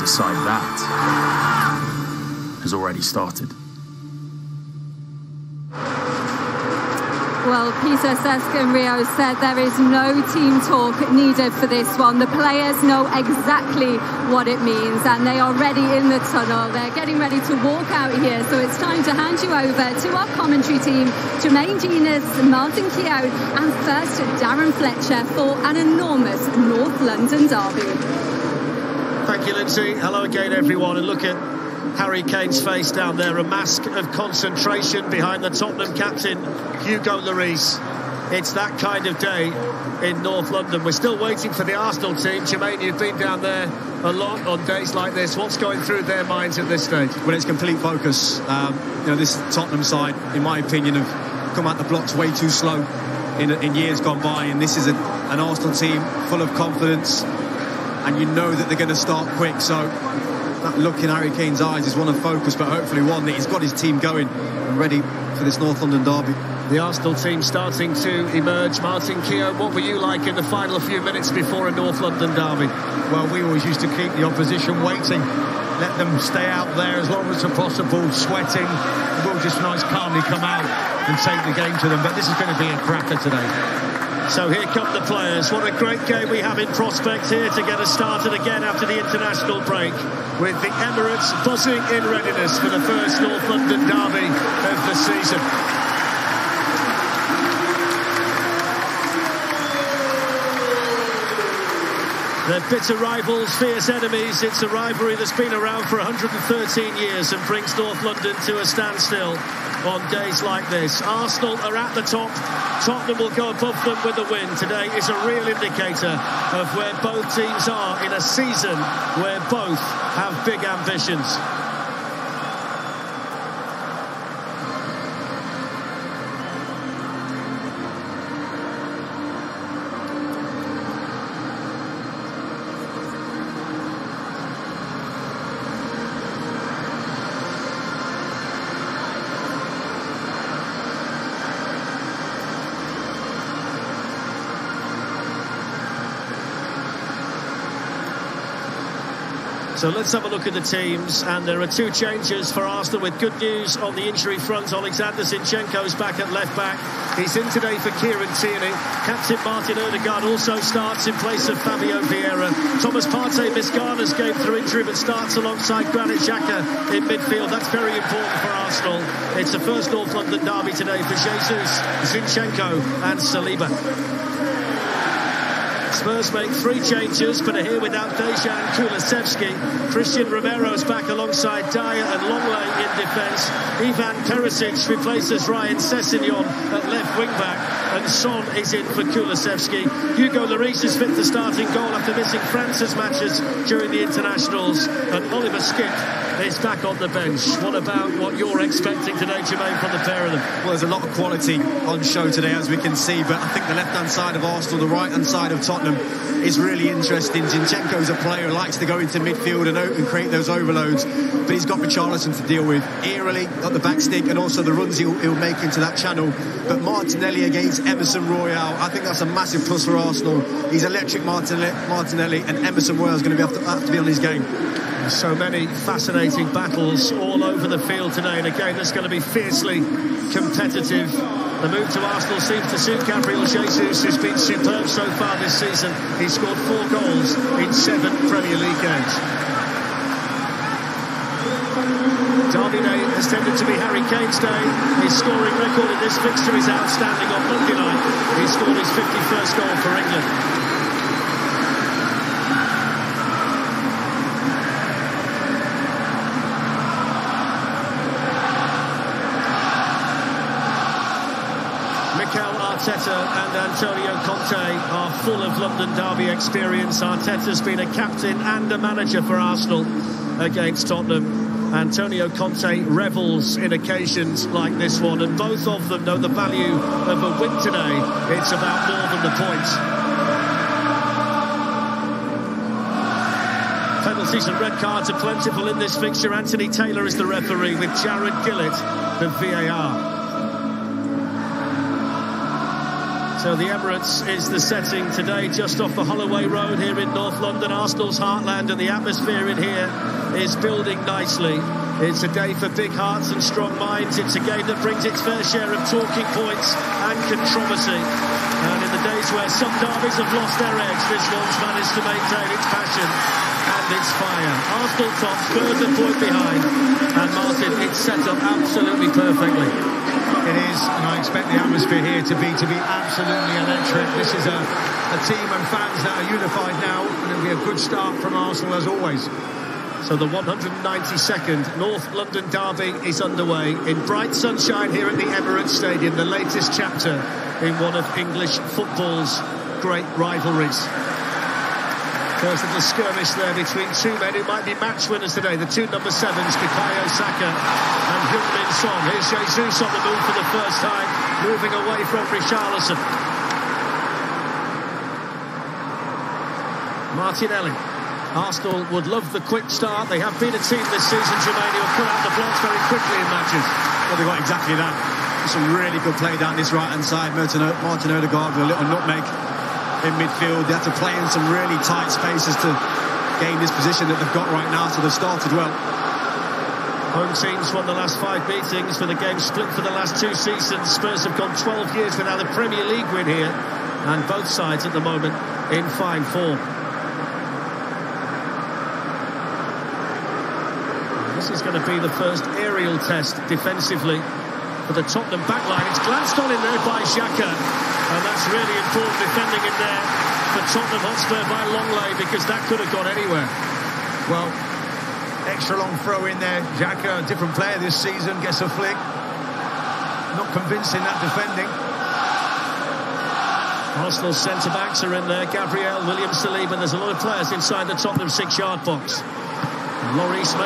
decide that has already started. Well, Peter Sessegnon said there is no team talk needed for this one. The players know exactly what it means and they are ready in the tunnel. They're getting ready to walk out here. So it's time to hand you over to our commentary team, Jermaine Genius, Martin Keown and first Darren Fletcher for an enormous North London derby. Thank you, Lindsay. Hello again, everyone. And look at Harry Kane's face down there, a mask of concentration behind the Tottenham captain, Hugo Lloris. It's that kind of day in North London. We're still waiting for the Arsenal team. Jermaine, you've been down there a lot on days like this. What's going through their minds at this stage? Well, it's complete focus. This Tottenham side, in my opinion, have come out the blocks way too slow in years gone by. And this is an Arsenal team full of confidence. And you know that they're going to start quick. So that look in Harry Kane's eyes is one of focus, but hopefully one that he's got his team going and ready for this North London derby. The Arsenal team starting to emerge. Martin Keown, what were you like in the final few minutes before a North London derby? Well, we always used to keep the opposition waiting, let them stay out there as long as possible, sweating. We'll just nice calmly come out and take the game to them, but this is going to be a cracker today. So here come the players. What a great game we have in prospect here to get us started again after the international break, with the Emirates buzzing in readiness for the first North London derby of the season. They're bitter rivals, fierce enemies. It's a rivalry that's been around for 113 years and brings North London to a standstill on days like this. Arsenal are at the top. Tottenham will go above them with a win. Today is a real indicator of where both teams are in a season where both have big ambitions. So let's have a look at the teams, and there are two changes for Arsenal with good news on the injury front. Alexander Zinchenko's back at left back. He's in today for Kieran Tierney. Captain Martin Odegaard also starts in place of Fabio Vieira. Thomas Partey missed Ghana's game through injury but starts alongside Granit Xhaka in midfield. That's very important for Arsenal. It's the first North London derby today for Jesus, Zinchenko and Saliba. Spurs make three changes, but are here without Dejan Kulusevski. Christian Romero's back alongside Dyer and Lenglet in defence. Ivan Perisic replaces Ryan Sessegnon at left wing-back, and Son is in for Kulusevski. Hugo Lloris is fit to start in goal after missing France's matches during the internationals, and Oliver Skipp is back on the bench. What about what you're expecting today, Jermaine, from the pair of them? Well, there's a lot of quality on show today, as we can see, but I think the left-hand side of Arsenal, the right-hand side of Tottenham is really interesting. Zinchenko's a player who likes to go into midfield and create those overloads, but he's got Richarlison to deal with. Eerily got the back stick and also the runs he'll make into that channel. But Martinelli against Emerson Royal, I think that's a massive plus for Arsenal. He's electric, Martinelli, and Emerson Royal is going to have to be on his game. So many fascinating battles all over the field today, and a game that's going to be fiercely competitive. The move to Arsenal seems to suit Gabriel Jesus, who's been superb so far this season. He's scored 4 goals in 7 Premier League games. Derby day has tended to be Harry Kane's day. His scoring record in this fixture is outstanding. On Monday night, he scored his 51st goal for England. Arteta and Antonio Conte are full of London derby experience. Arteta's been a captain and a manager for Arsenal against Tottenham. Antonio Conte revels in occasions like this one, and both of them know the value of a win today. It's about more than the points. Penalties and red cards are plentiful in this fixture. Anthony Taylor is the referee, with Jared Gillett the VAR. So the Emirates is the setting today, just off the Holloway Road here in North London, Arsenal's heartland, and the atmosphere in here is building nicely. It's a day for big hearts and strong minds. It's a game that brings its fair share of talking points and controversy. And in the days where some derbies have lost their edge, this one's managed to maintain its passion and its fire. Arsenal top, Spurs a point behind, and Martin, it's set up absolutely perfectly. It is, and I expect the atmosphere here to be absolutely electric. This is a team and fans that are unified now, and it'll be a good start from Arsenal as always. So the 192nd North London derby is underway in bright sunshine here at the Emirates Stadium, the latest chapter in one of English football's great rivalries. First little skirmish there between two men who might be match winners today, the two number 7s, Bukayo Saka and Heung-Min Son. Here's Jesus on the move for the first time, moving away from Richarlison. Martinelli. Arsenal would love the quick start. They have been a team this season, Jermaine, who have put out the blocks very quickly in matches. Well, they've got exactly that. Some really good play down this right-hand side. Martin Odegaard with a little nutmeg in midfield. They have to play in some really tight spaces to gain this position that they've got right now, so they've started well. Home teams won the last 5 meetings with a game split for the last 2 seasons. Spurs have gone 12 years without a Premier League win here, and both sides at the moment in fine form. This is going to be the first aerial test defensively for the Tottenham backline. It's glanced on in there by Xhaka, and that's really important defending in there for Tottenham Hotspur by Lenglet, because that could have gone anywhere. Well, extra long throw in there. Xhaka, a different player this season, gets a flick. Not convincing, that defending. Arsenal centre-backs are in there. Gabriel, William, Saliba. There's a lot of players inside the Tottenham 6-yard box. Lloris